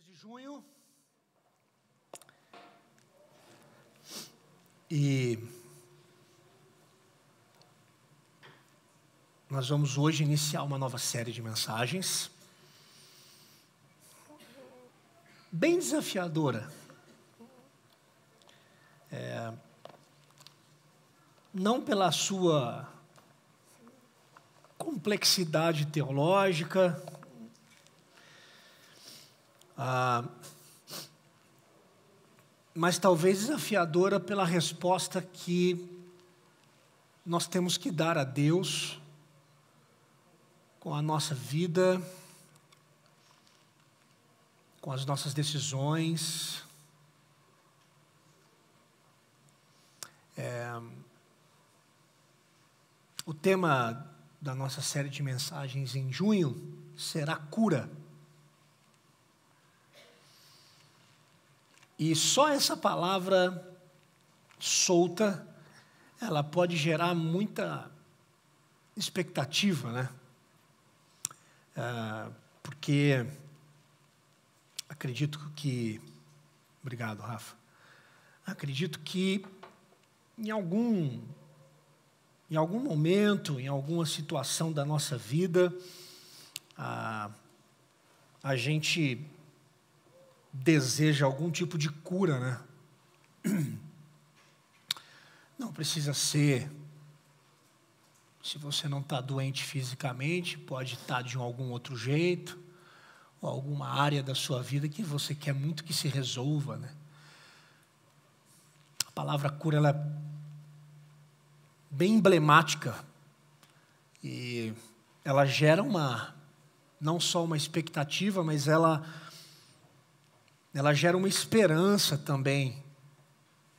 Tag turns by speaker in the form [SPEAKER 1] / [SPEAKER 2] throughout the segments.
[SPEAKER 1] mês de junho. E nós vamos hoje iniciar uma nova série de mensagens, bem desafiadora. Não pela sua complexidade teológica, mas talvez desafiadora pela resposta que nós temos que dar a Deus com a nossa vida, com as nossas decisões. O tema da nossa série de mensagens em junho será cura. E só essa palavra solta, ela pode gerar muita expectativa, né? Porque acredito que... Obrigado, Rafa. Acredito que em algum momento, em alguma situação da nossa vida, a gente deseja algum tipo de cura, né? Não precisa ser, se você não está doente fisicamente, pode estar de algum outro jeito, ou alguma área da sua vida que você quer muito que se resolva, né? A palavra cura, ela é bem emblemática e ela gera não só uma expectativa, mas ela gera uma esperança também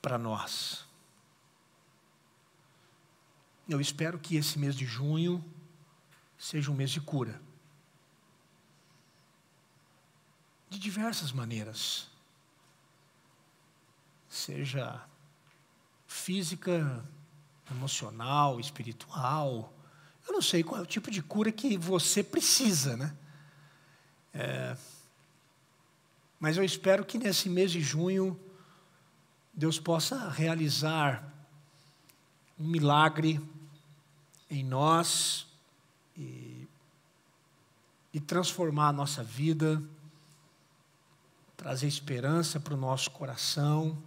[SPEAKER 1] para nós. Eu espero que esse mês de junho seja um mês de cura. De diversas maneiras. Seja física, emocional, espiritual. Eu não sei qual é o tipo de cura que você precisa, né? Mas eu espero que nesse mês de junho Deus possa realizar um milagre em nós e transformar a nossa vida, trazer esperança para o nosso coração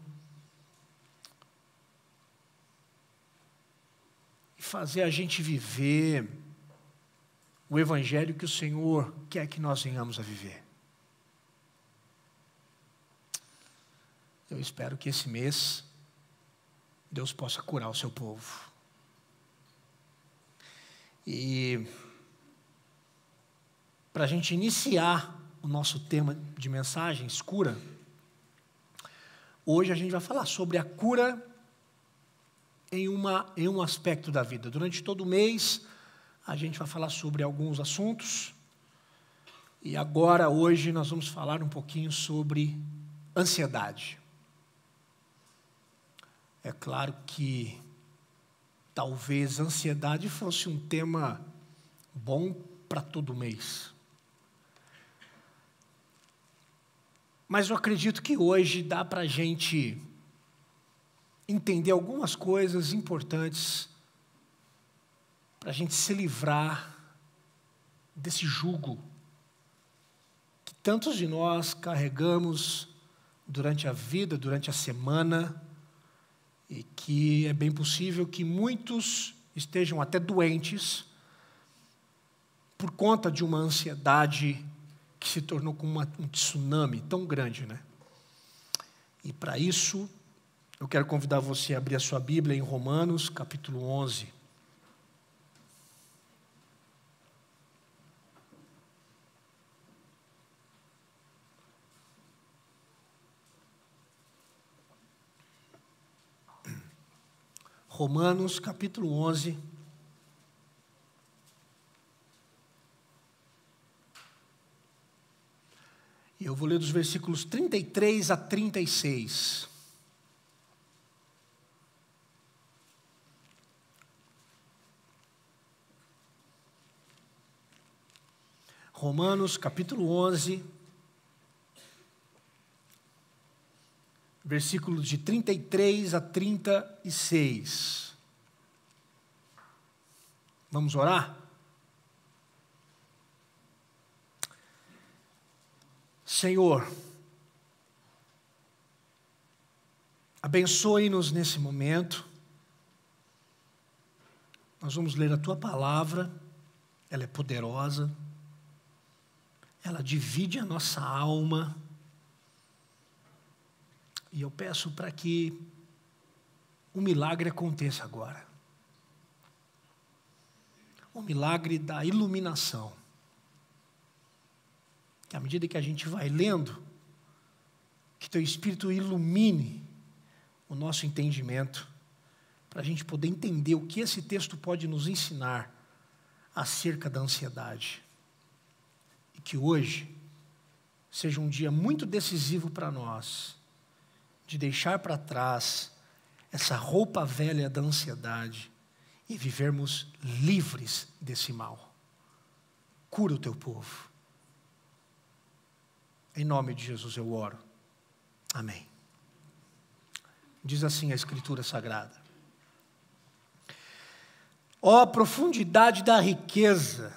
[SPEAKER 1] e fazer a gente viver o evangelho que o Senhor quer que nós venhamos a viver. Eu espero que esse mês Deus possa curar o seu povo. E para a gente iniciar o nosso tema de mensagens, cura, hoje a gente vai falar sobre a cura em um aspecto da vida. Durante todo o mês, a gente vai falar sobre alguns assuntos. E agora, hoje, nós vamos falar um pouquinho sobre ansiedade. É claro que talvez ansiedade fosse um tema bom para todo mês. Mas eu acredito que hoje dá para a gente entender algumas coisas importantes para a gente se livrar desse jugo que tantos de nós carregamos durante a vida, durante a semana, e que é bem possível que muitos estejam até doentes por conta de uma ansiedade que se tornou como um tsunami tão grande, né? E para isso, eu quero convidar você a abrir a sua Bíblia em Romanos, capítulo 11. Romanos, capítulo 11. E eu vou ler dos versículos 33 a 36. Romanos, capítulo 11, versículos de 33 a 36. Vamos orar? Senhor, abençoe-nos nesse momento. Nós vamos ler a Tua palavra, ela é poderosa, ela divide a nossa alma. E eu peço para que o milagre aconteça agora. O milagre da iluminação. Que à medida que a gente vai lendo, que Teu Espírito ilumine o nosso entendimento, para a gente poder entender o que esse texto pode nos ensinar acerca da ansiedade. E que hoje seja um dia muito decisivo para nós, de deixar para trás essa roupa velha da ansiedade e vivermos livres desse mal. Cura o Teu povo. Em nome de Jesus eu oro. Amém. Diz assim a Escritura Sagrada: ó profundidade da riqueza,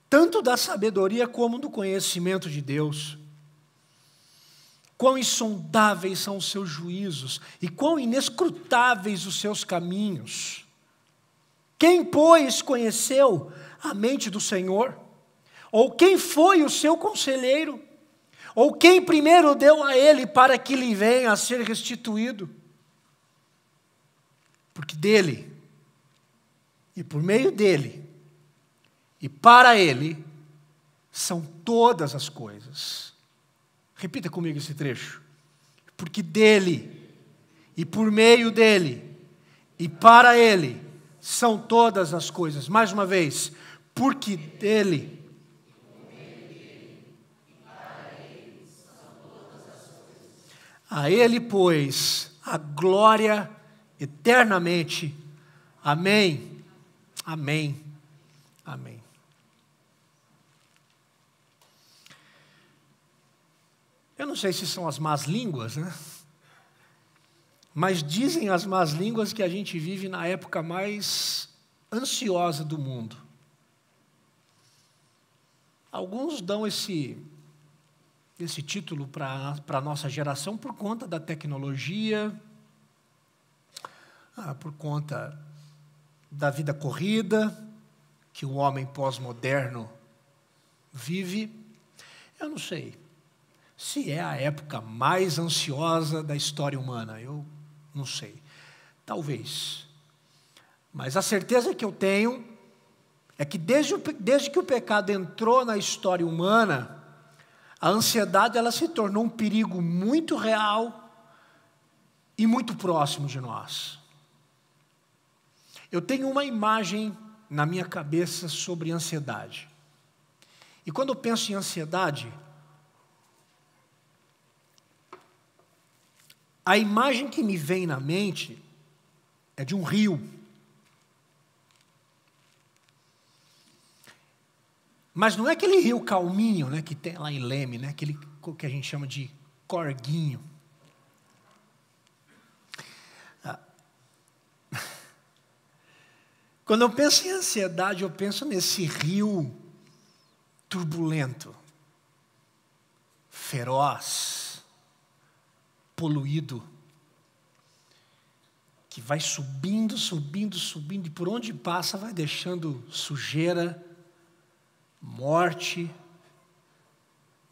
[SPEAKER 1] tanto da sabedoria como do conhecimento de Deus. Quão insondáveis são os seus juízos e quão inescrutáveis os seus caminhos. Quem, pois, conheceu a mente do Senhor? Ou quem foi o seu conselheiro? Ou quem primeiro deu a ele para que lhe venha a ser restituído? Porque dele, e por meio dele, e para ele, são todas as coisas. Repita comigo esse trecho. Porque dele, e por meio dele, e para ele, são todas as coisas. Mais uma vez. Porque dele, a ele, pois, a glória eternamente. Amém. Amém. Amém. Eu não sei se são as más línguas, né? Mas dizem as más línguas que a gente vive na época mais ansiosa do mundo. Alguns dão esse título para a nossa geração por conta da tecnologia, por conta da vida corrida que o homem pós-moderno vive. Eu não sei se é a época mais ansiosa da história humana, eu não sei, talvez. Mas a certeza que eu tenho é que desde que o pecado entrou na história humana, a ansiedade ela se tornou um perigo muito real e muito próximo de nós. Eu tenho uma imagem na minha cabeça sobre ansiedade. E quando eu penso em ansiedade, a imagem que me vem na mente é de um rio. Mas não é aquele rio calminho, né, que tem lá em Leme, né, aquele que a gente chama de corguinho. Quando eu penso em ansiedade, eu penso nesse rio turbulento, feroz, poluído, que vai subindo, subindo, subindo, e por onde passa vai deixando sujeira, morte,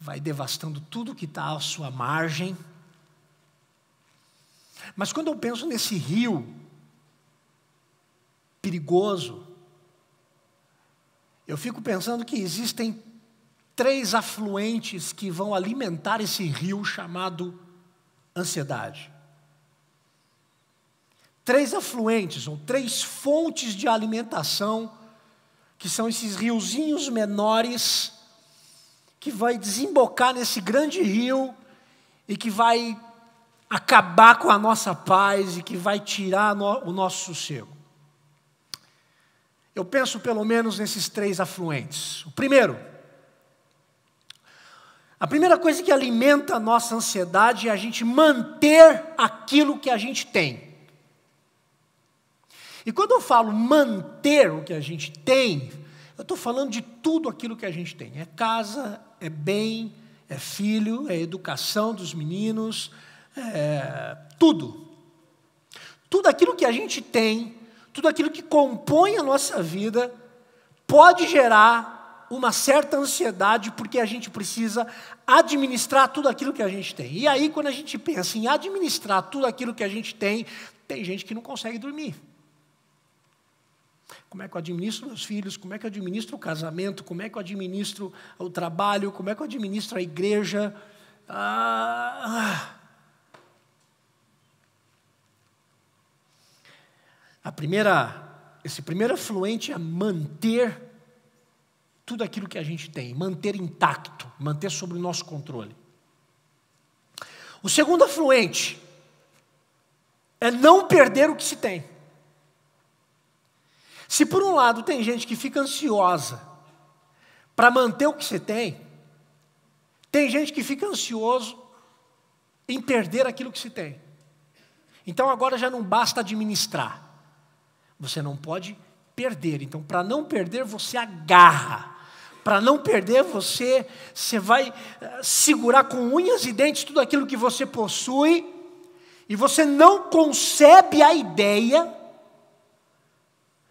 [SPEAKER 1] vai devastando tudo que está à sua margem. Mas quando eu penso nesse rio perigoso, eu fico pensando que existem 3 afluentes que vão alimentar esse rio chamado ansiedade. 3 afluentes, ou 3 fontes de alimentação, que são esses riozinhos menores, que vai desembocar nesse grande rio, e que vai acabar com a nossa paz, e que vai tirar o nosso sossego. Eu penso pelo menos nesses 3 afluentes. O primeiro, A primeira coisa que alimenta a nossa ansiedade é a gente manter aquilo que a gente tem. E quando eu falo manter o que a gente tem, eu estou falando de tudo aquilo que a gente tem. É casa, é bem, é filho, é educação dos meninos, é tudo. Tudo aquilo que a gente tem, tudo aquilo que compõe a nossa vida, pode gerar uma certa ansiedade, porque a gente precisa administrar tudo aquilo que a gente tem. E aí, quando a gente pensa em administrar tudo aquilo que a gente tem gente que não consegue dormir. Como é que eu administro meus filhos? Como é que eu administro o casamento? Como é que eu administro o trabalho? Como é que eu administro a igreja? Esse primeiro afluente é manter tudo aquilo que a gente tem, manter intacto, manter sob o nosso controle. O segundo afluente é não perder o que se tem. Se por um lado tem gente que fica ansiosa para manter o que você tem gente que fica ansioso em perder aquilo que se tem. Então agora já não basta administrar, você não pode perder. Então, para não perder, você agarra. Para não perder, você vai segurar com unhas e dentes tudo aquilo que você possui, e você não concebe a ideia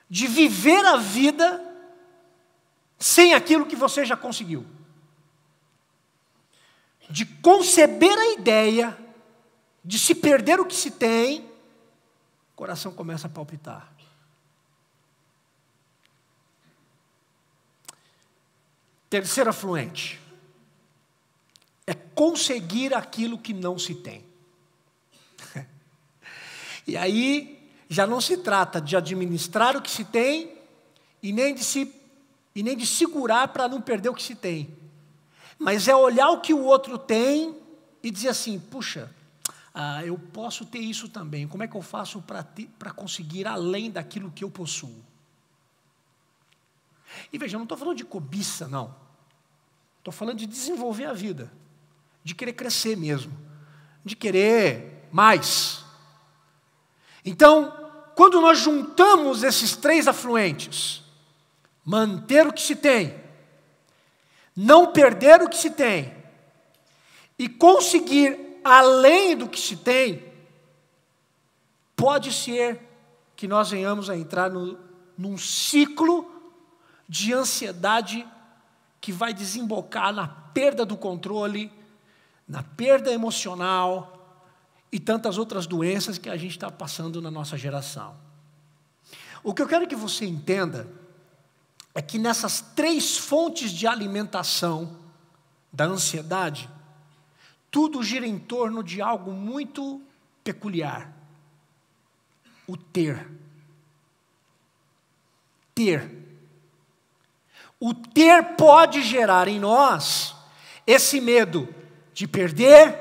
[SPEAKER 1] de viver a vida sem aquilo que você já conseguiu. De conceber a ideia de se perder o que se tem, o coração começa a palpitar. Terceiro afluente é conseguir aquilo que não se tem. E aí já não se trata de administrar o que se tem e nem de segurar para não perder o que se tem. Mas é olhar o que o outro tem e dizer assim, puxa, eu posso ter isso também. Como é que eu faço para conseguir além daquilo que eu possuo? E veja, eu não estou falando de cobiça, não. Estou falando de desenvolver a vida, de querer crescer mesmo, de querer mais. Então, quando nós juntamos esses três afluentes, manter o que se tem, não perder o que se tem, e conseguir além do que se tem, pode ser que nós venhamos a entrar num ciclo de ansiedade que vai desembocar na perda do controle, na perda emocional e tantas outras doenças que a gente está passando na nossa geração. O que eu quero que você entenda é que nessas três fontes de alimentação da ansiedade, tudo gira em torno de algo muito peculiar: o ter. Ter. O ter pode gerar em nós esse medo de perder,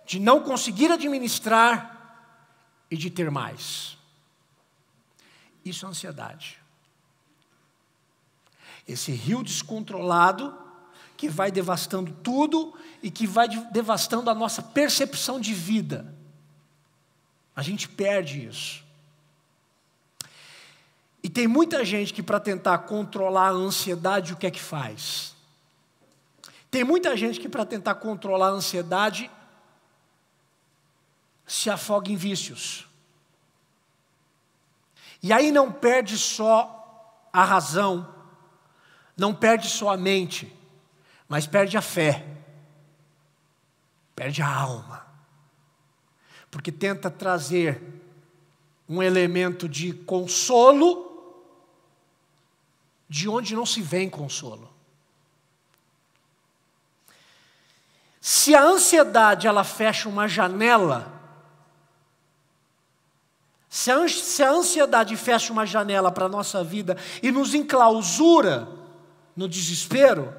[SPEAKER 1] de não conseguir administrar e de ter mais. Isso é ansiedade. Esse rio descontrolado que vai devastando tudo e que vai devastando a nossa percepção de vida. A gente perde isso. E tem muita gente que, para tentar controlar a ansiedade, o que é que faz? Tem muita gente que, para tentar controlar a ansiedade, se afoga em vícios. E aí não perde só a razão, não perde só a mente, mas perde a fé, perde a alma. Porque tenta trazer um elemento de consolo de onde não se vem consolo. Se a ansiedade ela fecha uma janela, se a ansiedade fecha uma janela para a nossa vida e nos enclausura no desespero,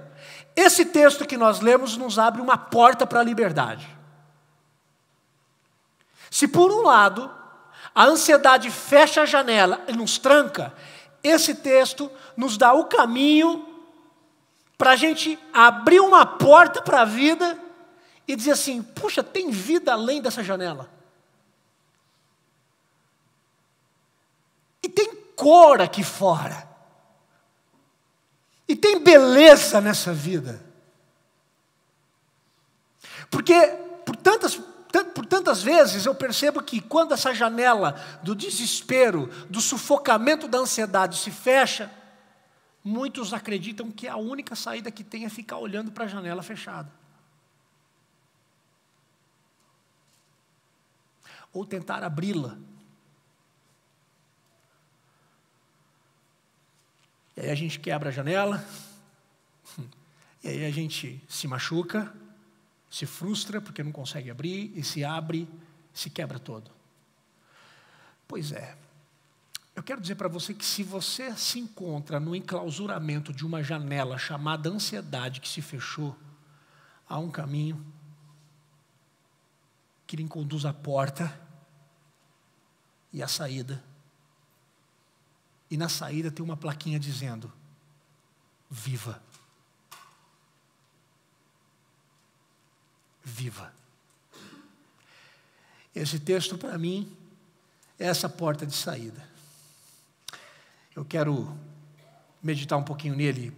[SPEAKER 1] esse texto que nós lemos nos abre uma porta para a liberdade. Se por um lado a ansiedade fecha a janela e nos tranca, esse texto nos dá o caminho para a gente abrir uma porta para a vida e dizer assim, puxa, tem vida além dessa janela. E tem cor aqui fora. E tem beleza nessa vida. Porque por tantas vezes eu percebo que quando essa janela do desespero, do sufocamento da ansiedade se fecha, muitos acreditam que a única saída que tem é ficar olhando para a janela fechada. Ou tentar abri-la. E aí a gente quebra a janela, e aí a gente se machuca, se frustra porque não consegue abrir, e se abre, se quebra todo. Pois é, eu quero dizer para você que se você se encontra no enclausuramento de uma janela chamada ansiedade que se fechou, há um caminho que lhe conduz à porta e à saída. E na saída tem uma plaquinha dizendo, viva. Viva. Esse texto para mim é essa porta de saída. Eu quero meditar um pouquinho nele.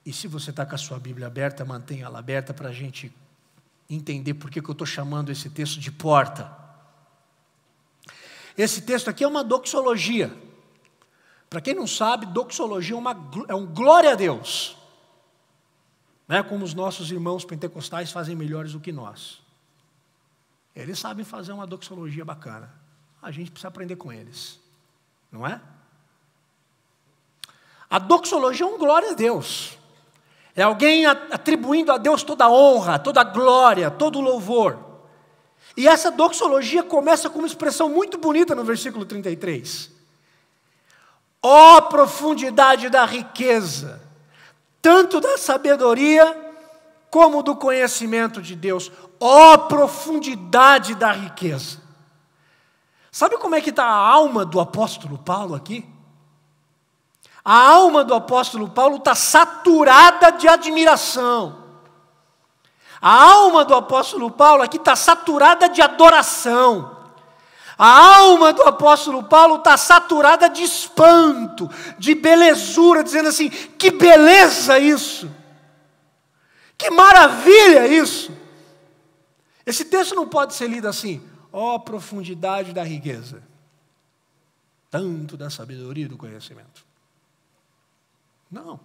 [SPEAKER 1] E se você está com a sua Bíblia aberta, mantenha ela aberta para a gente entender por que eu estou chamando esse texto de porta. Esse texto aqui é uma doxologia. Para quem não sabe, doxologia é um glória a Deus. Não é como os nossos irmãos pentecostais fazem melhores do que nós. Eles sabem fazer uma doxologia bacana. A gente precisa aprender com eles. Não é? A doxologia é um glória a Deus. É alguém atribuindo a Deus toda a honra, toda a glória, todo o louvor. E essa doxologia começa com uma expressão muito bonita no versículo 33. Ó profundidade da riqueza, tanto da sabedoria como do conhecimento de Deus. Ó profundidade da riqueza. Sabe como é que está a alma do apóstolo Paulo aqui? A alma do apóstolo Paulo está saturada de admiração. A alma do apóstolo Paulo aqui está saturada de adoração. A alma do apóstolo Paulo está saturada de espanto, de belezura, dizendo assim, que beleza isso! Que maravilha isso! Esse texto não pode ser lido assim, ó profundidade da riqueza, tanto da sabedoria e do conhecimento. Não.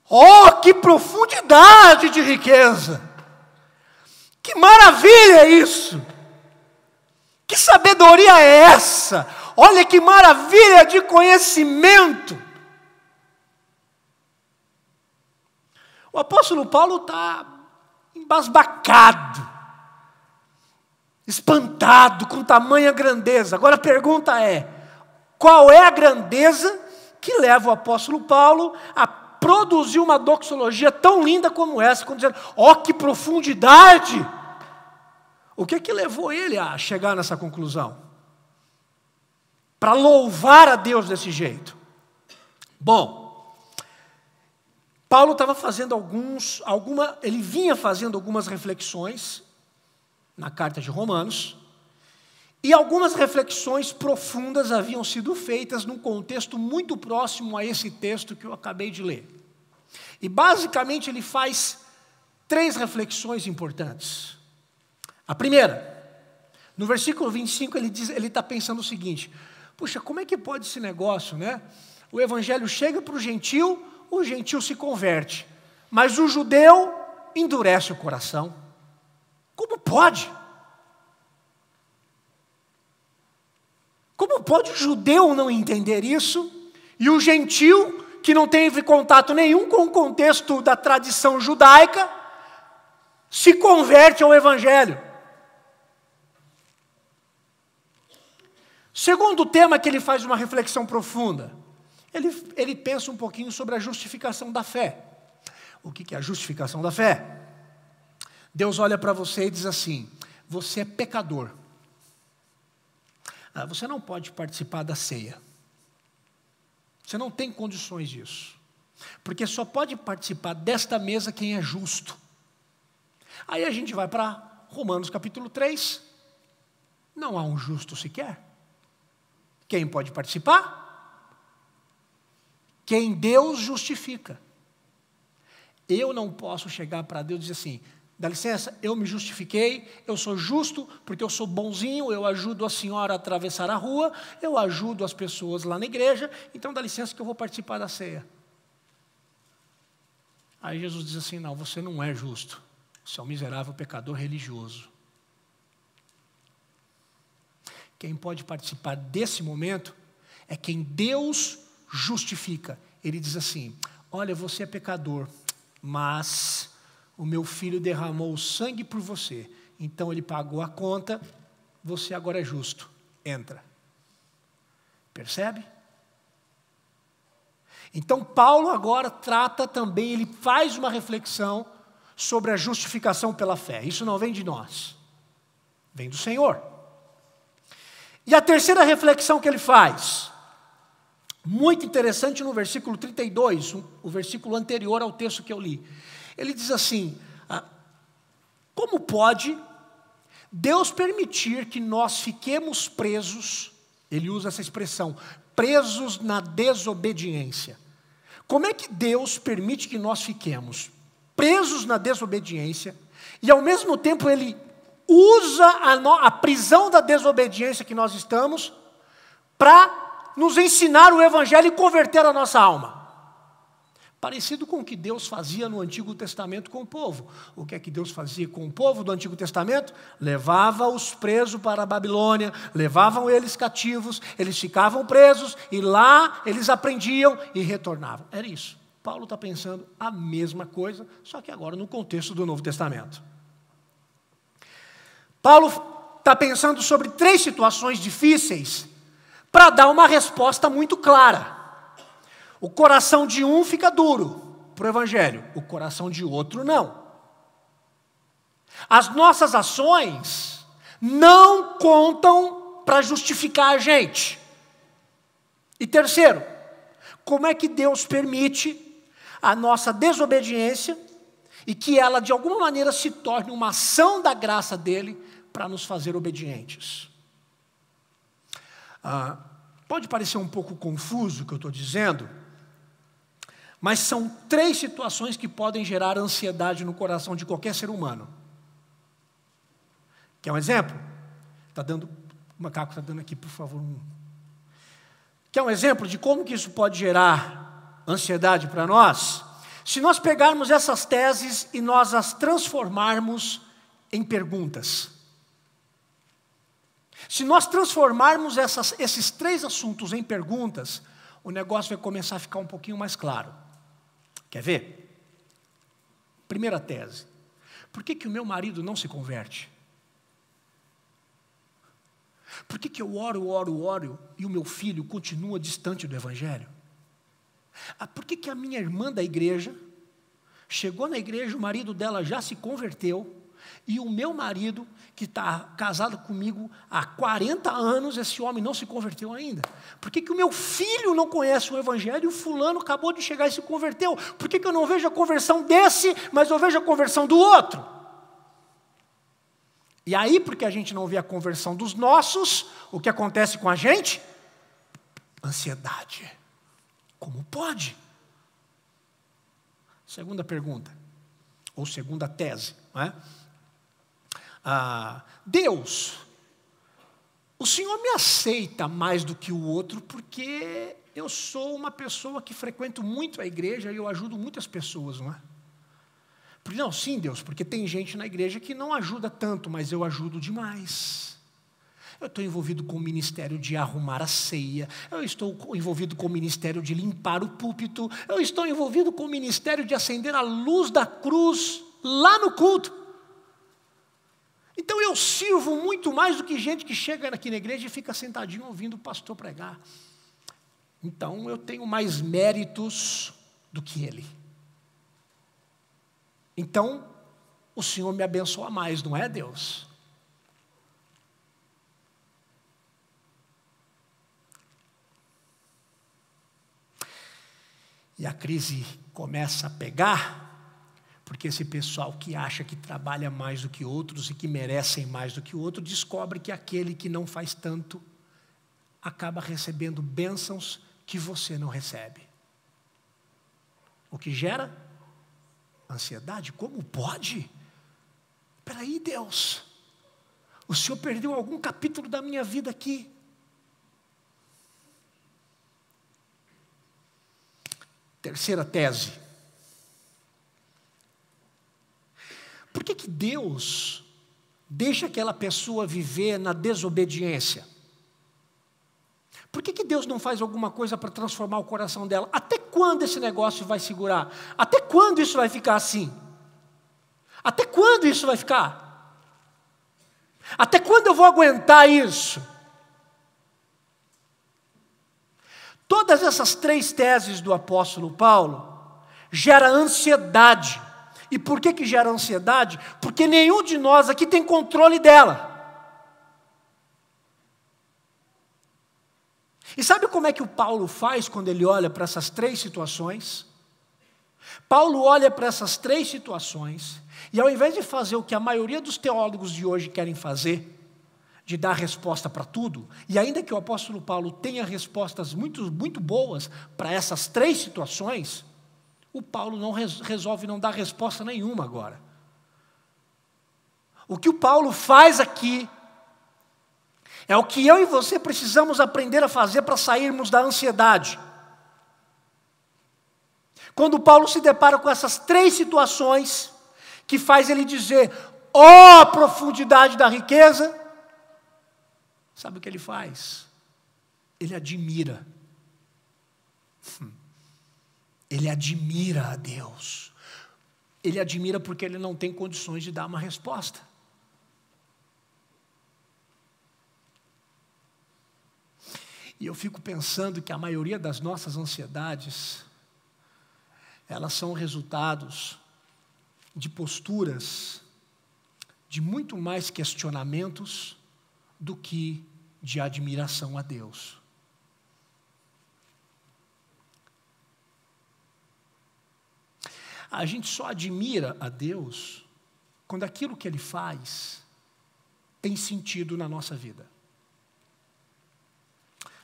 [SPEAKER 1] Ó, que profundidade de riqueza! Que maravilha é isso! Que sabedoria é essa? Olha que maravilha de conhecimento! O apóstolo Paulo está embasbacado, espantado com tamanha grandeza. Agora a pergunta é, qual é a grandeza que leva o apóstolo Paulo a produzir uma doxologia tão linda como essa, quando dizendo, ó que profundidade! O que levou ele a chegar nessa conclusão? Para louvar a Deus desse jeito. Bom, Paulo estava fazendo ele vinha fazendo algumas reflexões na carta de Romanos, e algumas reflexões profundas haviam sido feitas num contexto muito próximo a esse texto que eu acabei de ler. E basicamente ele faz 3 reflexões importantes. A primeira, no versículo 25, ele está pensando o seguinte, puxa, como é que pode esse negócio, né? O evangelho chega para o gentil se converte, mas o judeu endurece o coração. Como pode? Como pode o judeu não entender isso, e o gentil, que não teve contato nenhum com o contexto da tradição judaica, se converte ao evangelho? Segundo tema que ele faz uma reflexão profunda, ele pensa um pouquinho sobre a justificação da fé. O que é a justificação da fé? Deus olha para você e diz assim, você é pecador. Você não pode participar da ceia. Você não tem condições disso. Porque só pode participar desta mesa quem é justo. Aí a gente vai para Romanos capítulo 3. Não há um justo sequer. Quem pode participar? Quem Deus justifica. Eu não posso chegar para Deus e dizer assim: dá licença, eu me justifiquei, eu sou justo porque eu sou bonzinho, eu ajudo a senhora a atravessar a rua, eu ajudo as pessoas lá na igreja, então dá licença que eu vou participar da ceia. Aí Jesus diz assim: não, você não é justo, você é um miserável pecador religioso. Quem pode participar desse momento é quem Deus justifica. Ele diz assim: olha, você é pecador, mas o meu filho derramou o sangue por você, então ele pagou a conta, você agora é justo, entra. Percebe? Então Paulo agora trata também, ele faz uma reflexão sobre a justificação pela fé. Isso não vem de nós, vem do Senhor. E a terceira reflexão que ele faz, muito interessante, no versículo 32, o versículo anterior ao texto que eu li. Ele diz assim: como pode Deus permitir que nós fiquemos presos, ele usa essa expressão, presos na desobediência. Como é que Deus permite que nós fiquemos presos na desobediência e ao mesmo tempo Ele usa a prisão da desobediência que nós estamos para nos ensinar o Evangelho e converter a nossa alma? Parecido com o que Deus fazia no Antigo Testamento com o povo. O que é que Deus fazia com o povo do Antigo Testamento? Levava os presos para a Babilônia, levavam eles cativos, eles ficavam presos e lá eles aprendiam e retornavam. Era isso. Paulo está pensando a mesma coisa, só que agora no contexto do Novo Testamento. Paulo está pensando sobre 3 situações difíceis para dar uma resposta muito clara. O coração de um fica duro para o Evangelho, o coração de outro não. As nossas ações não contam para justificar a gente. E terceiro, como é que Deus permite a nossa desobediência e que ela de alguma maneira se torne uma ação da graça dele para nos fazer obedientes? Pode parecer um pouco confuso o que eu estou dizendo, mas são 3 situações que podem gerar ansiedade no coração de qualquer ser humano. Quer um exemplo? O macaco está dando aqui, por favor. Quer um exemplo de como que isso pode gerar ansiedade para nós? Se nós pegarmos essas teses e nós as transformarmos em perguntas. Se nós transformarmos esses 3 assuntos em perguntas, o negócio vai começar a ficar um pouquinho mais claro. Quer ver? Primeira tese. Por que o meu marido não se converte? Por que eu oro e o meu filho continua distante do Evangelho? Por que a minha irmã da igreja chegou na igreja, o marido dela já se converteu, e o meu marido, que está casado comigo há 40 anos, esse homem não se converteu ainda? Por que o meu filho não conhece o Evangelho e o fulano acabou de chegar e se converteu? Por que eu não vejo a conversão desse, mas eu vejo a conversão do outro? E aí, porque a gente não vê a conversão dos nossos, o que acontece com a gente? Ansiedade. Como pode? Segunda pergunta, ou segunda tese, não é? Deus, o Senhor me aceita mais do que o outro porque eu sou uma pessoa que frequento muito a igreja e eu ajudo muitas pessoas, não é? Não, sim, Deus, porque tem gente na igreja que não ajuda tanto, mas eu ajudo demais. Eu estou envolvido com o ministério de arrumar a ceia, eu estou envolvido com o ministério de limpar o púlpito, eu estou envolvido com o ministério de acender a luz da cruz lá no culto. Então eu sirvo muito mais do que gente que chega aqui na igreja e fica sentadinho ouvindo o pastor pregar. Então eu tenho mais méritos do que ele. Então o Senhor me abençoa mais, não é, Deus? E a crise começa a pegar, porque esse pessoal que acha que trabalha mais do que outros e que merecem mais do que o outro, descobre que aquele que não faz tanto acaba recebendo bênçãos que você não recebe. O que gera ansiedade. Como pode? Espera aí, Deus. O Senhor perdeu algum capítulo da minha vida aqui. Terceira tese. Por que Deus deixa aquela pessoa viver na desobediência? Por que Deus não faz alguma coisa para transformar o coração dela? Até quando esse negócio vai segurar? Até quando isso vai ficar assim? Até quando isso vai ficar? Até quando eu vou aguentar isso? Todas essas três teses do apóstolo Paulo geram ansiedade. E por que gera ansiedade? Porque nenhum de nós aqui tem controle dela. E sabe como é que o Paulo faz quando ele olha para essas três situações? Paulo olha para essas três situações e ao invés de fazer o que a maioria dos teólogos de hoje querem fazer, de dar resposta para tudo, e ainda que o apóstolo Paulo tenha respostas muito, muito boas para essas três situações, o Paulo não resolve não dar resposta nenhuma agora. O que o Paulo faz aqui é o que eu e você precisamos aprender a fazer para sairmos da ansiedade. Quando Paulo se depara com essas três situações, que faz ele dizer, ó profundidade da riqueza, sabe o que ele faz? Ele admira. Ele admira a Deus. Ele admira porque ele não tem condições de dar uma resposta. E eu fico pensando que a maioria das nossas ansiedades, elas são resultados de posturas, de muito mais questionamentos do que de admiração a Deus. A gente só admira a Deus quando aquilo que Ele faz tem sentido na nossa vida.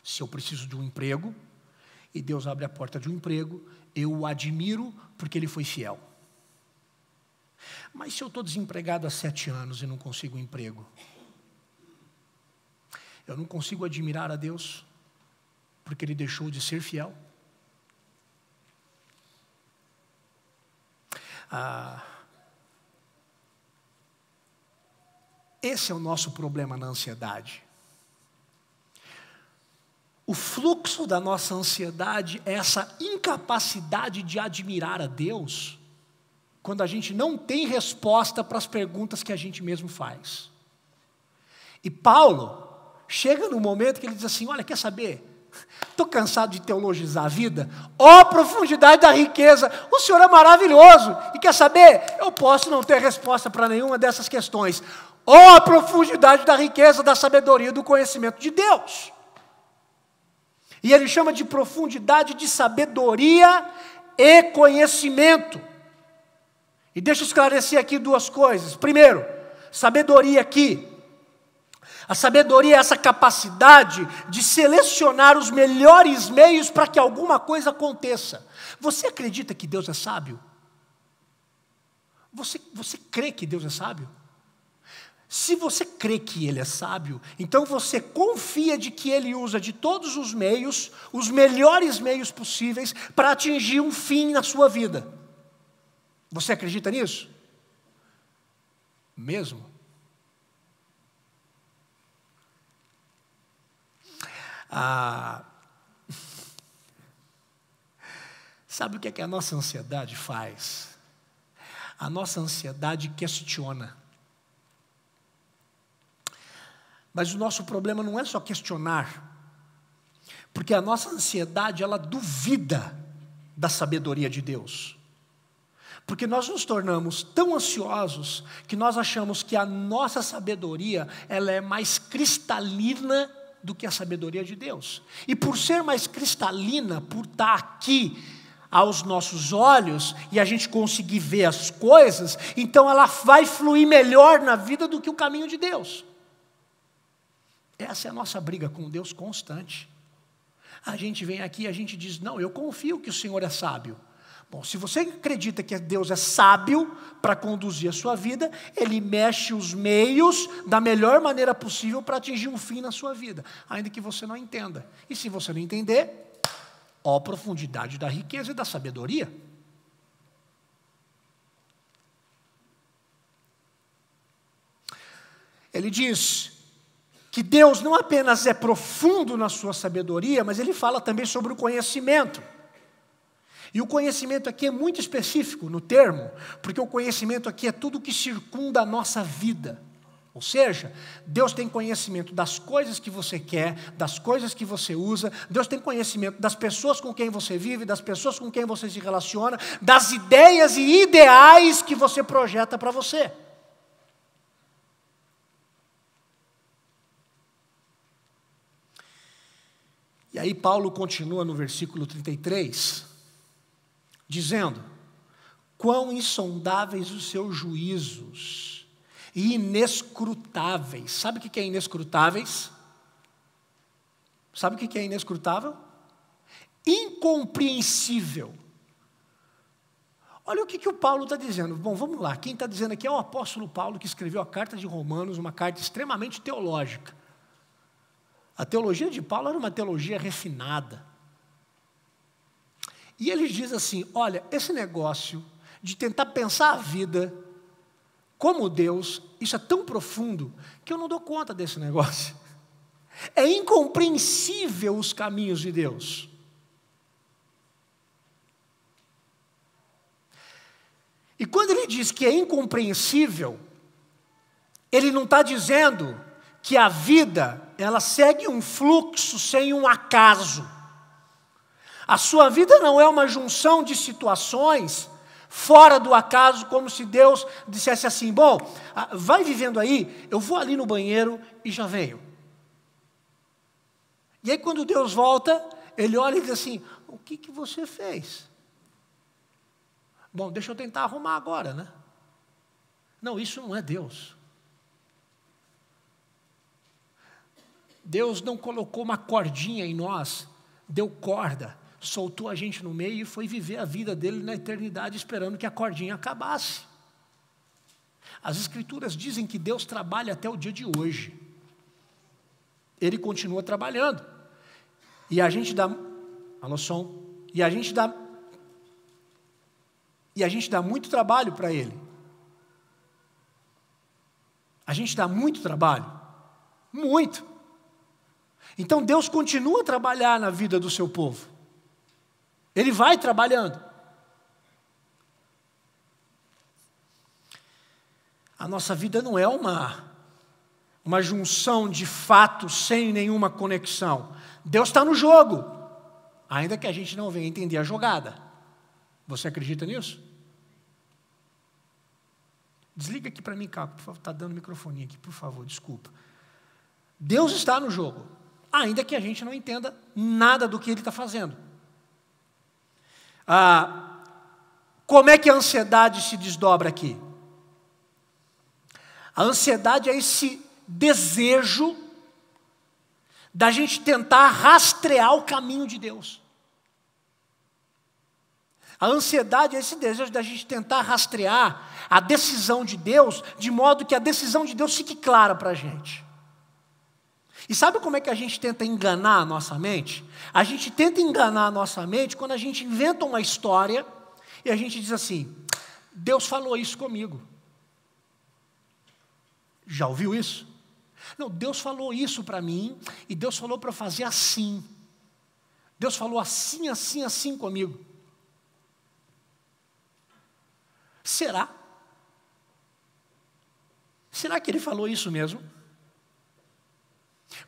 [SPEAKER 1] Se eu preciso de um emprego, e Deus abre a porta de um emprego, eu o admiro porque Ele foi fiel. Mas se eu estou desempregado há 7 anos e não consigo um emprego, eu não consigo admirar a Deus porque Ele deixou de ser fiel? Esse é o nosso problema na ansiedade. O fluxo da nossa ansiedade é essa incapacidade de admirar a Deus quando a gente não tem resposta para as perguntas que a gente mesmo faz. E Paulo chega no momento que ele diz assim, olha, quer saber? Estou cansado de teologizar a vida. Ó profundidade da riqueza, o Senhor é maravilhoso. E quer saber? Eu posso não ter resposta para nenhuma dessas questões. Ó profundidade da riqueza, da sabedoria, do conhecimento de Deus. E ele chama de profundidade de sabedoria e conhecimento. E deixa eu esclarecer aqui 2 coisas. Primeiro, sabedoria aqui. A sabedoria é essa capacidade de selecionar os melhores meios para que alguma coisa aconteça. Você acredita que Deus é sábio? Você crê que Deus é sábio? Se você crê que Ele é sábio, então você confia de que Ele usa de todos os meios, os melhores meios possíveis, para atingir um fim na sua vida. Você acredita nisso? Mesmo? Sabe o que é que a nossa ansiedade faz? A nossa ansiedade questiona. Mas o nosso problema não é só questionar, porque a nossa ansiedade, ela duvida da sabedoria de Deus. Porque nós nos tornamos tão ansiosos que nós achamos que a nossa sabedoria, ela é mais cristalina do que a sabedoria de Deus. E por ser mais cristalina, por estar aqui, aos nossos olhos e a gente conseguir ver as coisas, então ela vai fluir melhor na vida do que o caminho de Deus. Essa é a nossa briga com Deus constante. A gente vem aqui e a gente diz, não, eu confio que o Senhor é sábio. Bom, se você acredita que Deus é sábio para conduzir a sua vida, Ele mexe os meios da melhor maneira possível para atingir um fim na sua vida, ainda que você não entenda. E se você não entender, ó a profundidade da riqueza e da sabedoria. Ele diz que Deus não apenas é profundo na sua sabedoria, mas Ele fala também sobre o conhecimento. E o conhecimento aqui é muito específico no termo, porque o conhecimento aqui é tudo que circunda a nossa vida. Ou seja, Deus tem conhecimento das coisas que você quer, das coisas que você usa, Deus tem conhecimento das pessoas com quem você vive, das pessoas com quem você se relaciona, das ideias e ideais que você projeta para você. E aí Paulo continua no versículo 33, dizendo, quão insondáveis os seus juízos e inescrutáveis. Sabe o que é inescrutáveis? Sabe o que é inescrutável? Incompreensível. Olha o que o Paulo está dizendo. Bom, vamos lá. Quem está dizendo aqui é o apóstolo Paulo, que escreveu a carta de Romanos, uma carta extremamente teológica. A teologia de Paulo era uma teologia refinada. E ele diz assim, olha, esse negócio de tentar pensar a vida como Deus, isso é tão profundo que eu não dou conta desse negócio. É incompreensível os caminhos de Deus. E quando ele diz que é incompreensível, ele não está dizendo que a vida, ela segue um fluxo sem um acaso. A sua vida não é uma junção de situações fora do acaso, como se Deus dissesse assim, bom, vai vivendo aí, eu vou ali no banheiro e já venho. E aí quando Deus volta, Ele olha e diz assim, o que você fez? Bom, deixa eu tentar arrumar agora, né? Não, isso não é Deus. Deus não colocou uma cordinha em nós, deu corda, soltou a gente no meio e foi viver a vida dele na eternidade esperando que a cordinha acabasse. As Escrituras dizem que Deus trabalha até o dia de hoje. Ele continua trabalhando. E a gente dá... Alô, som. E a gente dá muito trabalho para Ele. A gente dá muito trabalho. Muito. Então Deus continua a trabalhar na vida do seu povo. Ele vai trabalhando. A nossa vida não é uma junção de fatos sem nenhuma conexão. Deus está no jogo, ainda que a gente não venha entender a jogada. Você acredita nisso? Desliga aqui para mim, Caco, por favor, está dando microfone aqui, por favor, desculpa. Deus está no jogo, ainda que a gente não entenda nada do que Ele está fazendo. Como é que a ansiedade se desdobra aqui? A ansiedade é esse desejo da gente tentar rastrear o caminho de Deus. A ansiedade é esse desejo da gente tentar rastrear a decisão de Deus, de modo que a decisão de Deus fique clara para a gente. E sabe como é que a gente tenta enganar a nossa mente? A gente tenta enganar a nossa mente quando a gente inventa uma história e a gente diz assim, Deus falou isso comigo. Já ouviu isso? Não, Deus falou isso para mim e Deus falou para eu fazer assim. Deus falou assim, assim, assim comigo. Será? Será que Ele falou isso mesmo?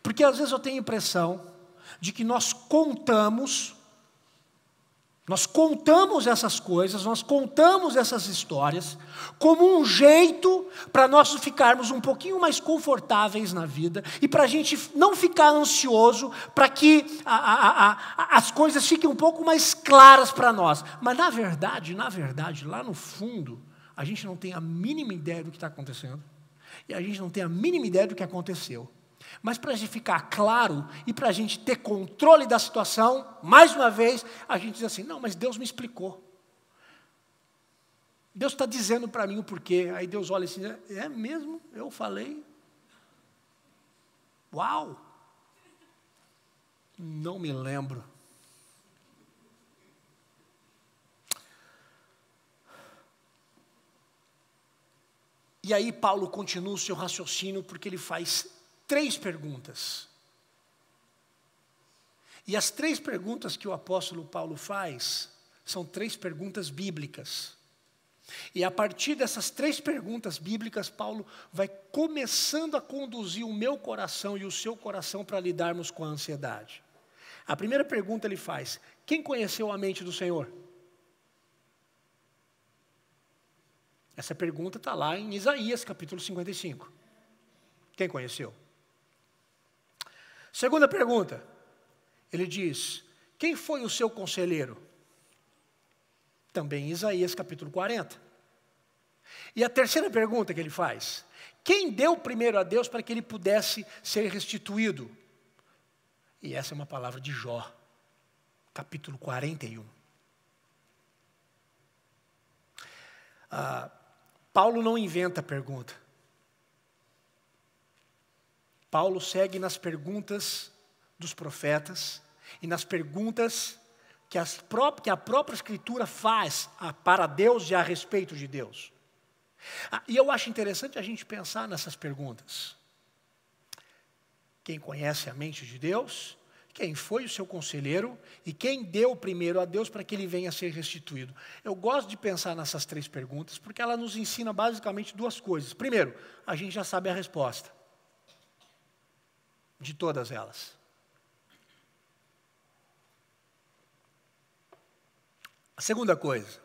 [SPEAKER 1] Porque às vezes eu tenho a impressão de que nós contamos Nós contamos essas coisas, nós contamos essas histórias como um jeito para nós ficarmos um pouquinho mais confortáveis na vida e para a gente não ficar ansioso, para que as coisas fiquem um pouco mais claras para nós. Mas na verdade, lá no fundo, a gente não tem a mínima ideia do que está acontecendo e a gente não tem a mínima ideia do que aconteceu. Mas para a gente ficar claro e para a gente ter controle da situação, mais uma vez, a gente diz assim, não, mas Deus me explicou. Deus está dizendo para mim o porquê. Aí Deus olha assim, é mesmo? Eu falei? Uau! Não me lembro. E aí Paulo continua o seu raciocínio porque ele faz 3 perguntas. E as 3 perguntas que o apóstolo Paulo faz são 3 perguntas bíblicas. E a partir dessas 3 perguntas bíblicas, Paulo vai começando a conduzir o meu coração e o seu coração para lidarmos com a ansiedade. A primeira pergunta ele faz: quem conheceu a mente do Senhor? Essa pergunta está lá em Isaías, capítulo 55. Quem conheceu? Segunda pergunta, ele diz, quem foi o seu conselheiro? Também em Isaías capítulo 40. E a terceira pergunta que ele faz, quem deu primeiro a Deus para que ele pudesse ser restituído? E essa é uma palavra de Jó, capítulo 41. Paulo não inventa a pergunta. Paulo segue nas perguntas dos profetas e nas perguntas que a própria Escritura faz para Deus e a respeito de Deus. E eu acho interessante a gente pensar nessas perguntas. Quem conhece a mente de Deus? Quem foi o seu conselheiro? E quem deu primeiro a Deus para que ele venha a ser restituído? Eu gosto de pensar nessas 3 perguntas porque ela nos ensina basicamente 2 coisas. Primeiro, a gente já sabe a resposta de todas elas. A segunda coisa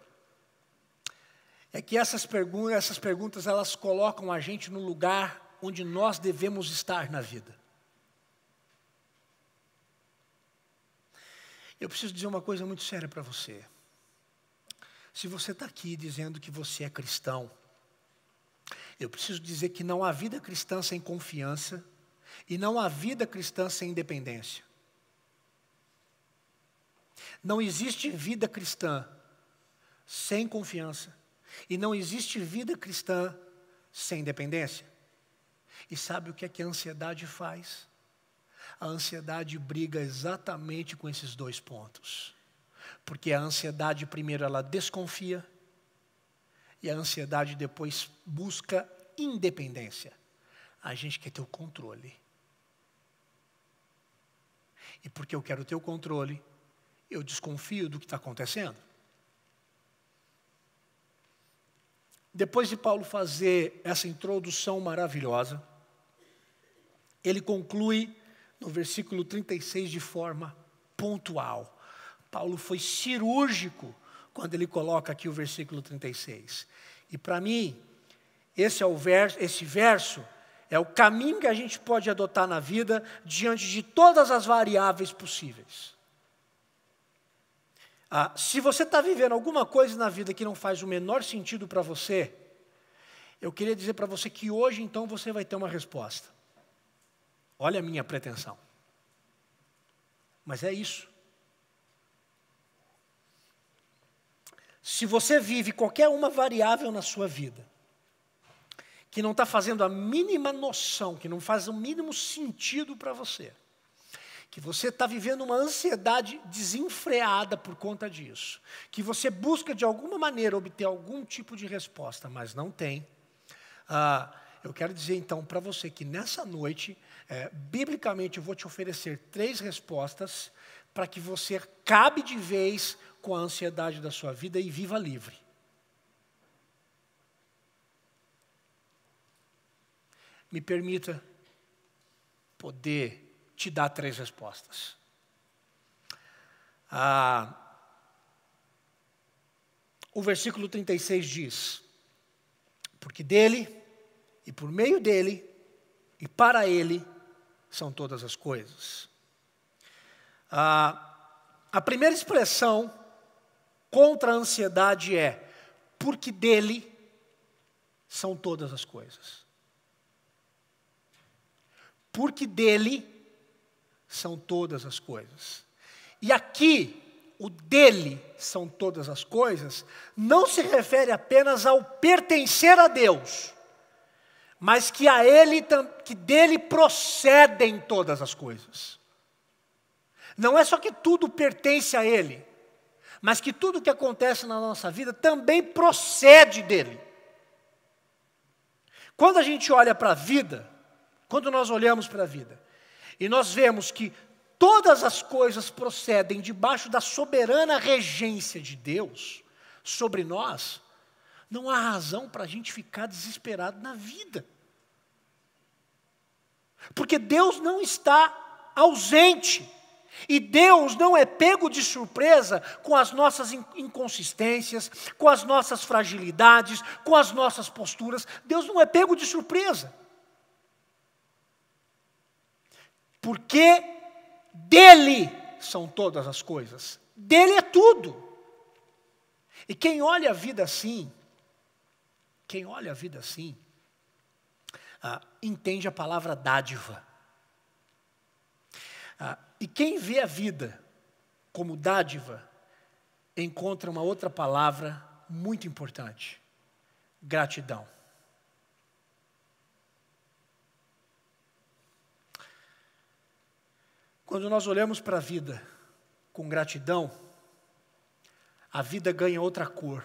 [SPEAKER 1] é que essas perguntas elas colocam a gente no lugar onde nós devemos estar na vida. Eu preciso dizer uma coisa muito séria para você. Se você está aqui dizendo que você é cristão, eu preciso dizer que não há vida cristã sem confiança e não há vida cristã sem independência. Não existe vida cristã sem confiança e não existe vida cristã sem independência. E sabe o que é que a ansiedade faz? A ansiedade briga exatamente com esses 2 pontos. Porque a ansiedade primeiro ela desconfia e a ansiedade depois busca independência. A gente quer ter o controle. E porque eu quero ter o controle, eu desconfio do que está acontecendo. Depois de Paulo fazer essa introdução maravilhosa, ele conclui no versículo 36 de forma pontual. Paulo foi cirúrgico quando ele coloca aqui o versículo 36. E para mim, esse verso é o caminho que a gente pode adotar na vida diante de todas as variáveis possíveis. Se você está vivendo alguma coisa na vida que não faz o menor sentido para você, eu queria dizer para você que hoje então você vai ter uma resposta. Olha a minha pretensão. Mas é isso. Se você vive qualquer uma variável na sua vida, que não está fazendo a mínima noção, que não faz o mínimo sentido para você, que você está vivendo uma ansiedade desenfreada por conta disso, que você busca de alguma maneira obter algum tipo de resposta, mas não tem, eu quero dizer então para você que nessa noite, biblicamente eu vou te oferecer 3 respostas para que você acabe de vez com a ansiedade da sua vida e viva livre. Me permita poder te dar 3 respostas. o versículo 36 diz: porque dele, e por meio dele, e para ele, são todas as coisas. A primeira expressão contra a ansiedade é: porque dele são todas as coisas. Porque dele são todas as coisas. E aqui, o dele são todas as coisas, não se refere apenas ao pertencer a Deus, mas que a ele, que dele procedem todas as coisas. Não é só que tudo pertence a ele, mas que tudo que acontece na nossa vida também procede dele. Quando a gente olha para a vida, quando nós olhamos para a vida, e nós vemos que todas as coisas procedem debaixo da soberana regência de Deus sobre nós, não há razão para a gente ficar desesperado na vida. Porque Deus não está ausente. E Deus não é pego de surpresa com as nossas inconsistências, com as nossas fragilidades, com as nossas posturas. Deus não é pego de surpresa. Porque dele são todas as coisas. Dele é tudo. E quem olha a vida assim, entende a palavra dádiva. E quem vê a vida como dádiva, encontra uma outra palavra muito importante: gratidão. Quando nós olhamos para a vida com gratidão, a vida ganha outra cor.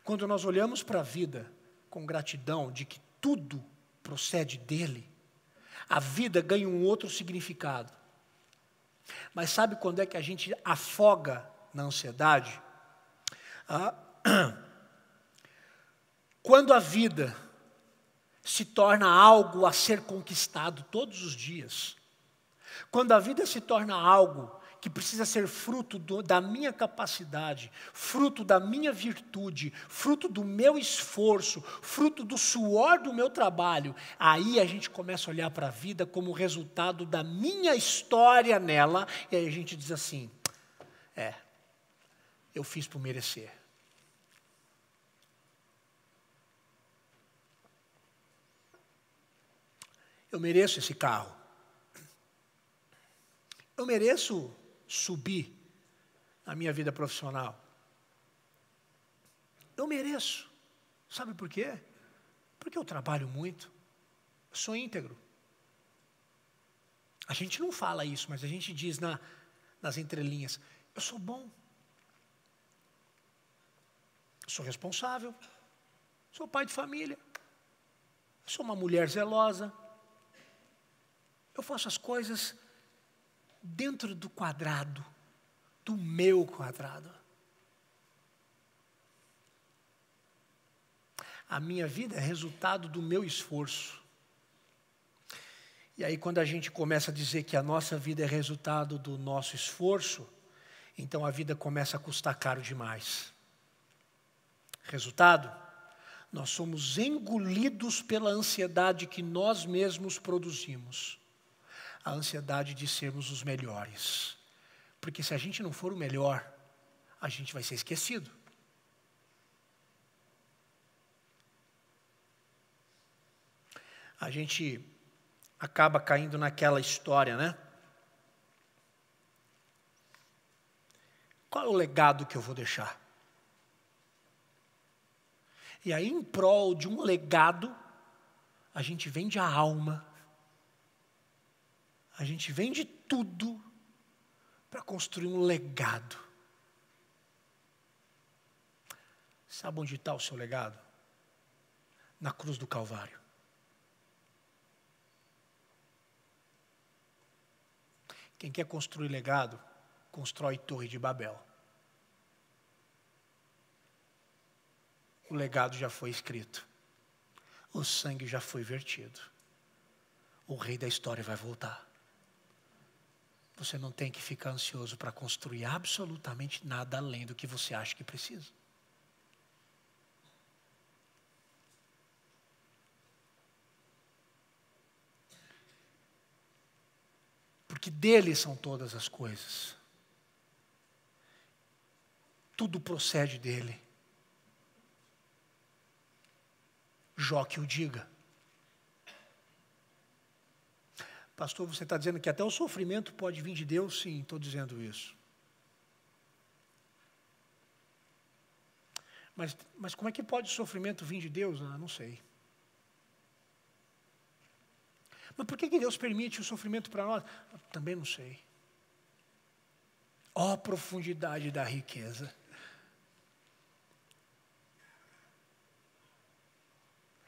[SPEAKER 1] Quando nós olhamos para a vida com gratidão de que tudo procede dele, a vida ganha um outro significado. Mas sabe quando é que a gente afoga na ansiedade? Quando a vida se torna algo a ser conquistado todos os dias. Quando a vida se torna algo que precisa ser fruto da minha capacidade, fruto da minha virtude, fruto do meu esforço, fruto do suor do meu trabalho, aí a gente começa a olhar para a vida como resultado da minha história nela, e aí a gente diz assim: eu fiz por merecer. Eu mereço esse carro. Eu mereço subir na minha vida profissional. Eu mereço. Sabe por quê? Porque eu trabalho muito. Eu sou íntegro. A gente não fala isso, mas a gente diz nas entrelinhas: eu sou bom. Eu sou responsável. Sou pai de família. Eu sou uma mulher zelosa. Eu faço as coisas dentro do quadrado, do meu quadrado. A minha vida é resultado do meu esforço. E aí, quando a gente começa a dizer que a nossa vida é resultado do nosso esforço, então a vida começa a custar caro demais. Resultado? Nós somos engolidos pela ansiedade que nós mesmos produzimos. A ansiedade de sermos os melhores. Porque se a gente não for o melhor, a gente vai ser esquecido. A gente acaba caindo naquela história, né? Qual é o legado que eu vou deixar? E aí, em prol de um legado, a gente vende a alma. A gente vende tudo para construir um legado. Sabe onde está o seu legado? Na cruz do Calvário. Quem quer construir legado, constrói Torre de Babel. O legado já foi escrito. O sangue já foi vertido. O rei da história vai voltar. você não tem que ficar ansioso para construir absolutamente nada além do que você acha que precisa. Porque dele são todas as coisas. Tudo procede dele. Jó que o diga. Pastor, você está dizendo que até o sofrimento pode vir de Deus? Sim, estou dizendo isso. Mas como é que pode o sofrimento vir de Deus? Ah, não sei. Mas por que Deus permite o sofrimento para nós? Também não sei. Ó, profundidade da riqueza.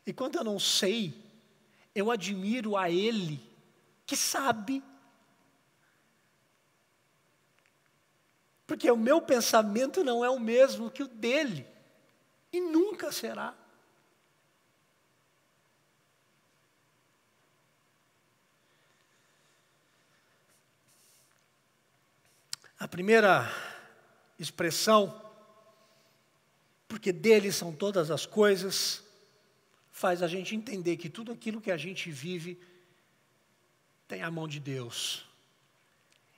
[SPEAKER 1] E quando eu não sei, eu admiro a Ele, que sabe. Porque o meu pensamento não é o mesmo que o dele. E nunca será. A primeira expressão, porque dele são todas as coisas, faz a gente entender que tudo aquilo que a gente vive tem a mão de Deus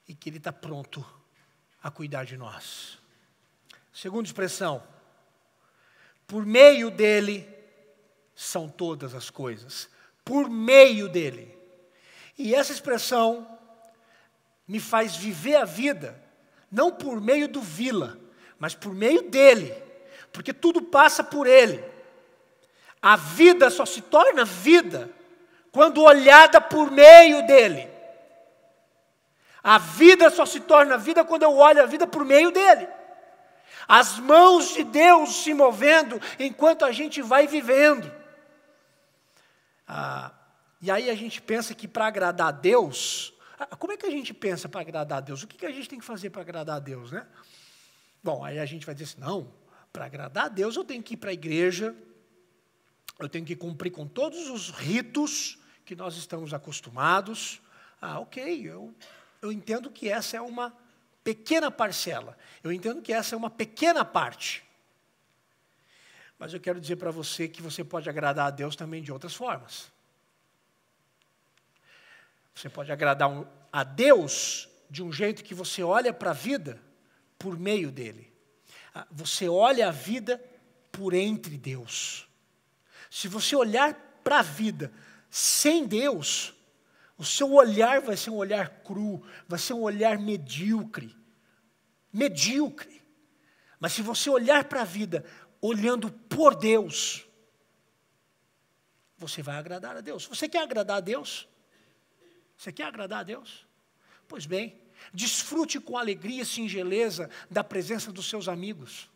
[SPEAKER 1] e que Ele está pronto a cuidar de nós. Segunda expressão, por meio dele são todas as coisas. Por meio dele. E essa expressão me faz viver a vida, não por meio do Vila, mas por meio dele, porque tudo passa por ele. A vida só se torna vida quando olhada por meio dele. A vida só se torna vida quando eu olho a vida por meio dele. As mãos de Deus se movendo enquanto a gente vai vivendo. E aí a gente pensa que para agradar a Deus, como é que a gente pensa para agradar a Deus? O que a gente tem que fazer para agradar a Deus, né? Bom, aí a gente vai dizer assim, não, para agradar a Deus eu tenho que ir para a igreja, eu tenho que cumprir com todos os ritos que nós estamos acostumados. Ok, eu entendo que essa é uma pequena parcela. Eu entendo que essa é uma pequena parte. Mas eu quero dizer para você que você pode agradar a Deus também de outras formas. Você pode agradar a Deus de um jeito que você olha para a vida por meio dele. Você olha a vida por entre Deus. Se você olhar para a vida sem Deus, o seu olhar vai ser um olhar cru, vai ser um olhar medíocre. Medíocre. Mas se você olhar para a vida olhando por Deus, você vai agradar a Deus. Você quer agradar a Deus? Você quer agradar a Deus? Pois bem, desfrute com alegria e singeleza da presença dos seus amigos.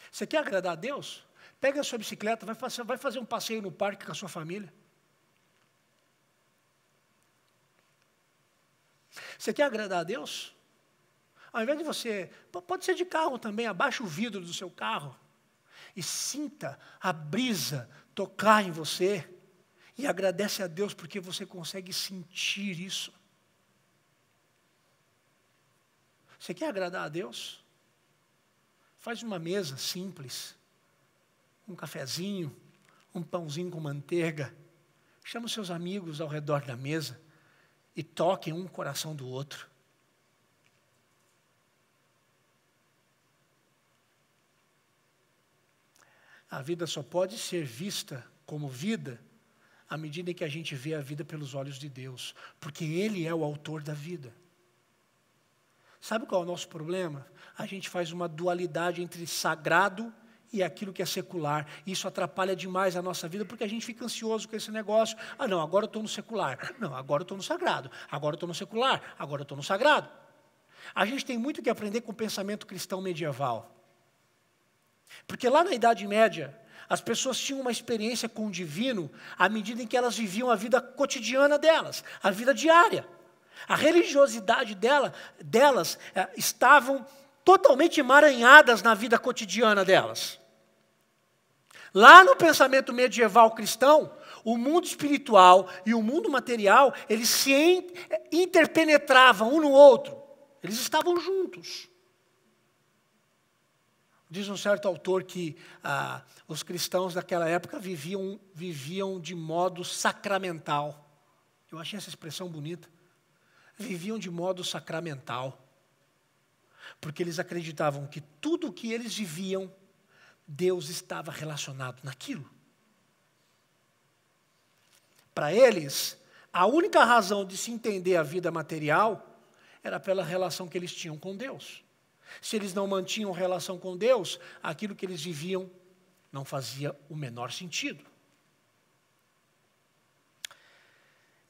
[SPEAKER 1] Você quer agradar a Deus? Pega a sua bicicleta, vai fazer um passeio no parque com a sua família. Você quer agradar a Deus? Ao invés de você, pode ser de carro também, abaixa o vidro do seu carro e sinta a brisa tocar em você e agradece a Deus porque você consegue sentir isso. Você quer agradar a Deus? Faz uma mesa simples, um cafezinho, um pãozinho com manteiga, chama os seus amigos ao redor da mesa e toquem um coração do outro. A vida só pode ser vista como vida à medida em que a gente vê a vida pelos olhos de Deus, porque Ele é o autor da vida. Sabe qual é o nosso problema? A gente faz uma dualidade entre sagrado e aquilo que é secular. Isso atrapalha demais a nossa vida, porque a gente fica ansioso com esse negócio. Não, agora eu estou no secular. Não, agora eu estou no sagrado. Agora eu estou no secular. Agora eu estou no sagrado. A gente tem muito que aprender com o pensamento cristão medieval. Porque lá na Idade Média, as pessoas tinham uma experiência com o divino à medida em que elas viviam a vida cotidiana delas, a vida diária. A religiosidade delas estavam totalmente emaranhadas na vida cotidiana delas. Lá no pensamento medieval cristão, o mundo espiritual e o mundo material, eles se interpenetravam um no outro. Eles estavam juntos. Diz um certo autor que os cristãos daquela época viviam de modo sacramental. Eu achei essa expressão bonita. Viviam de modo sacramental. Porque eles acreditavam que tudo o que eles viviam, Deus estava relacionado naquilo. Para eles, a única razão de se entender a vida material era pela relação que eles tinham com Deus. Se eles não mantinham relação com Deus, aquilo que eles viviam não fazia o menor sentido.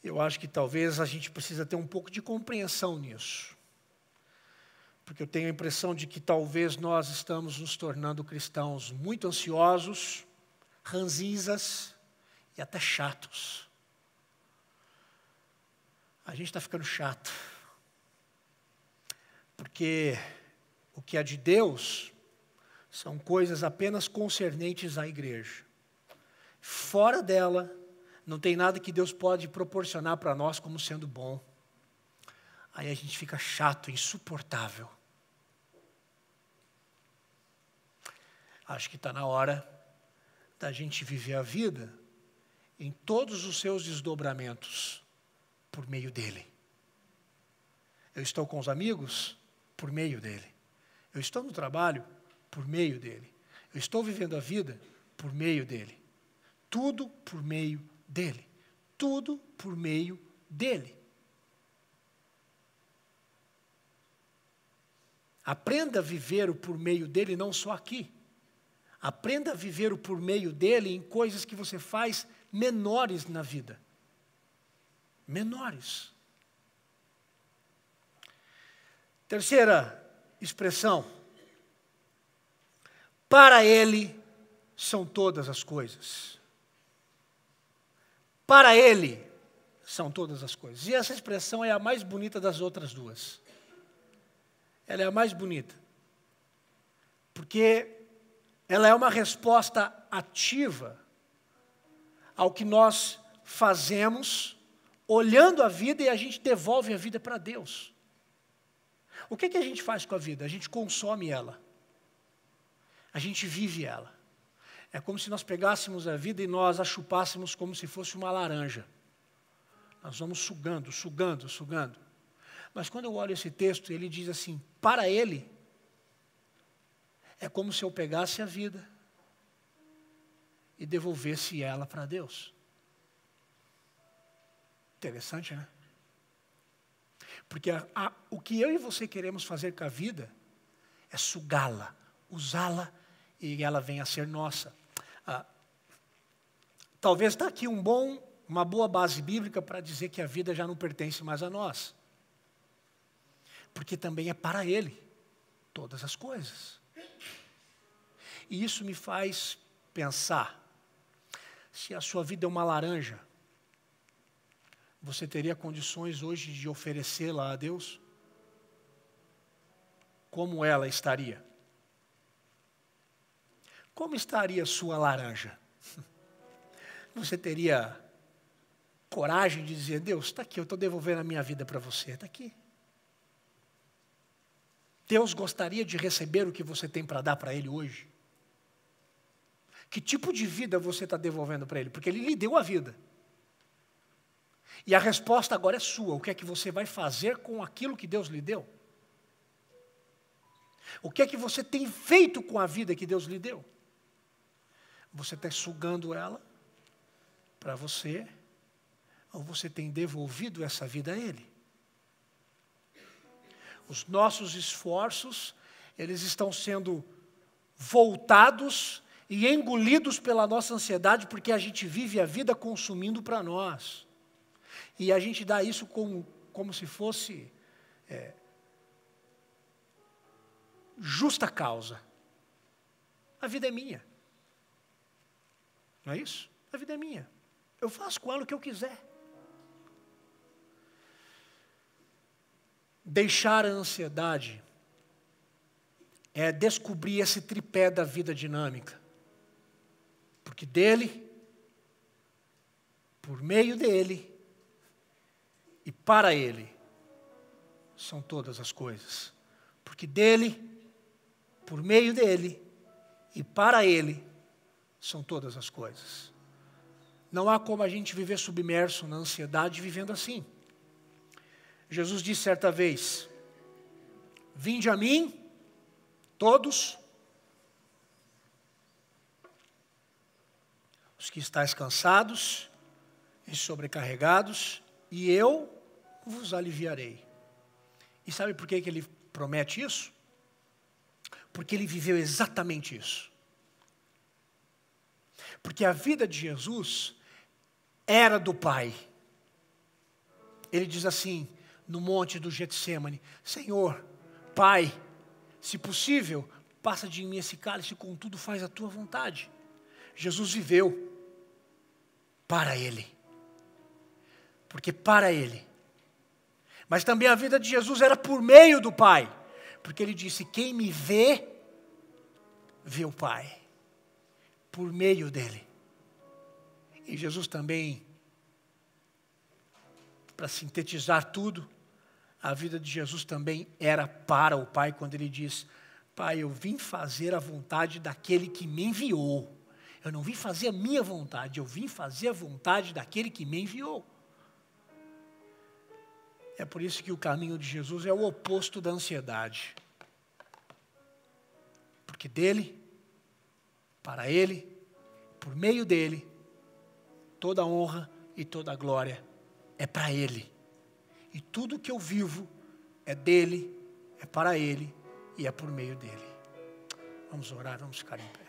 [SPEAKER 1] Eu acho que talvez a gente precisa ter um pouco de compreensão nisso. Porque eu tenho a impressão de que talvez nós estamos nos tornando cristãos muito ansiosos, ranzinzas e até chatos. A gente está ficando chato. Porque o que é de Deus são coisas apenas concernentes à igreja. Fora dela, não tem nada que Deus pode proporcionar para nós como sendo bom. Aí a gente fica chato, insuportável. Acho que está na hora da gente viver a vida em todos os seus desdobramentos por meio dele. Eu estou com os amigos por meio dele. Eu estou no trabalho por meio dele. Eu estou vivendo a vida por meio dele. Tudo por meio dele. Tudo por meio dele. Aprenda a viver o por meio dele não só aqui. Aprenda a viver o por meio dele em coisas que você faz menores na vida. Menores. Terceira expressão. Para ele são todas as coisas. Para ele são todas as coisas. E essa expressão é a mais bonita das outras duas. Ela é a mais bonita. Porque ela é uma resposta ativa ao que nós fazemos, olhando a vida, e a gente devolve a vida para Deus. O que a gente faz com a vida? A gente consome ela. A gente vive ela. É como se nós pegássemos a vida e nós a chupássemos como se fosse uma laranja. Nós vamos sugando, sugando, sugando. Mas quando eu olho esse texto, ele diz assim, para ele, é como se eu pegasse a vida e devolvesse ela para Deus. Interessante, né? Porque o que eu e você queremos fazer com a vida é sugá-la, usá-la e ela venha a ser nossa. Talvez está aqui uma boa base bíblica para dizer que a vida já não pertence mais a nós. Porque também é para Ele, todas as coisas. E isso me faz pensar, se a sua vida é uma laranja, você teria condições hoje de oferecê-la a Deus? Como ela estaria? Como estaria a sua laranja? Você teria coragem de dizer, Deus, está aqui, eu estou devolvendo a minha vida para você, está aqui. Deus gostaria de receber o que você tem para dar para Ele hoje? Que tipo de vida você está devolvendo para Ele? Porque Ele lhe deu a vida. E a resposta agora é sua. O que é que você vai fazer com aquilo que Deus lhe deu? O que é que você tem feito com a vida que Deus lhe deu? Você está sugando ela para você, ou você tem devolvido essa vida a Ele? Os nossos esforços, eles estão sendo voltados e engolidos pela nossa ansiedade, porque a gente vive a vida consumindo para nós. E a gente dá isso como se fosse justa causa. A vida é minha. Não é isso? A vida é minha. Eu faço com ela o que eu quiser. Deixar a ansiedade é descobrir esse tripé da vida dinâmica. Porque dele, por meio dele e para ele são todas as coisas. Porque dele, por meio dele e para ele são todas as coisas. Não há como a gente viver submerso na ansiedade vivendo assim. Jesus disse certa vez: vinde a mim, todos os que estáis cansados e sobrecarregados, e eu vos aliviarei. E sabe por que ele promete isso? Porque ele viveu exatamente isso. Porque a vida de Jesus era do Pai. Ele diz assim, no monte do Getsêmani: Senhor, Pai, se possível, passa de mim esse cálice, contudo faz a tua vontade. Jesus viveu para Ele. Porque para Ele. Mas também a vida de Jesus era por meio do Pai. Porque Ele disse: quem me vê, vê o Pai. Por meio dEle. E Jesus também, para sintetizar tudo, a vida de Jesus também era para o Pai, quando Ele diz: Pai, eu vim fazer a vontade daquele que me enviou. Eu não vim fazer a minha vontade, eu vim fazer a vontade daquele que me enviou. É por isso que o caminho de Jesus é o oposto da ansiedade. Porque dele, para ele, por meio dele, toda a honra e toda a glória é para ele. E tudo que eu vivo é dele, é para ele e é por meio dele. Vamos orar, vamos ficar em pé.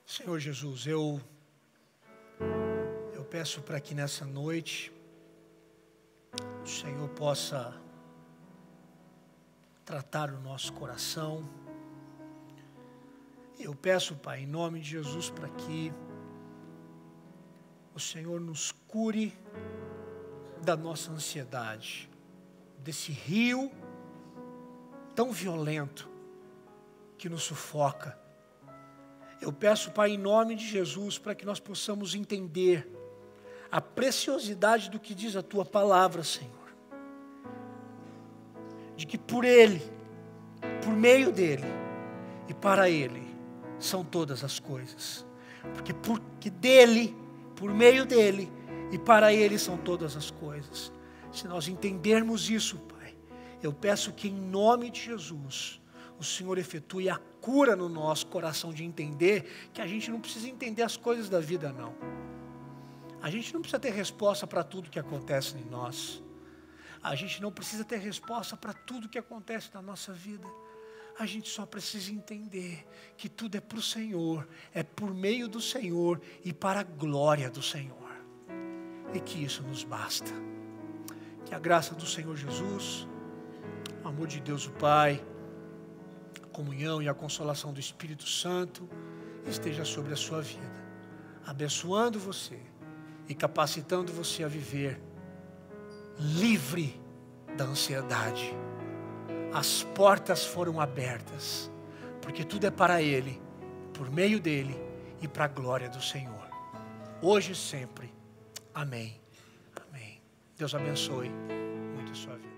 [SPEAKER 1] Senhor Jesus, eu peço para que nessa noite o Senhor possa tratar o nosso coração. Eu peço, Pai, em nome de Jesus, para que o Senhor nos cure da nossa ansiedade, desse rio tão violento que nos sufoca. Eu peço, Pai, em nome de Jesus, para que nós possamos entender a preciosidade do que diz a Tua palavra, Senhor. De que por Ele, por meio dEle e para Ele são todas as coisas. Porque dEle, por meio dEle e para Ele são todas as coisas. Se nós entendermos isso, Pai, eu peço que em nome de Jesus, o Senhor efetue a cura no nosso coração de entender que a gente não precisa entender as coisas da vida, não. A gente não precisa ter resposta para tudo que acontece em nós. A gente não precisa ter resposta para tudo que acontece na nossa vida. A gente só precisa entender que tudo é para o Senhor, é por meio do Senhor e para a glória do Senhor. E que isso nos basta. Que a graça do Senhor Jesus, o amor de Deus o Pai, a comunhão e a consolação do Espírito Santo esteja sobre a sua vida, abençoando você e capacitando você a viver livre da ansiedade. As portas foram abertas, porque tudo é para Ele, por meio dEle e para a glória do Senhor. Hoje e sempre. Amém. Amém. Deus abençoe muito a sua vida.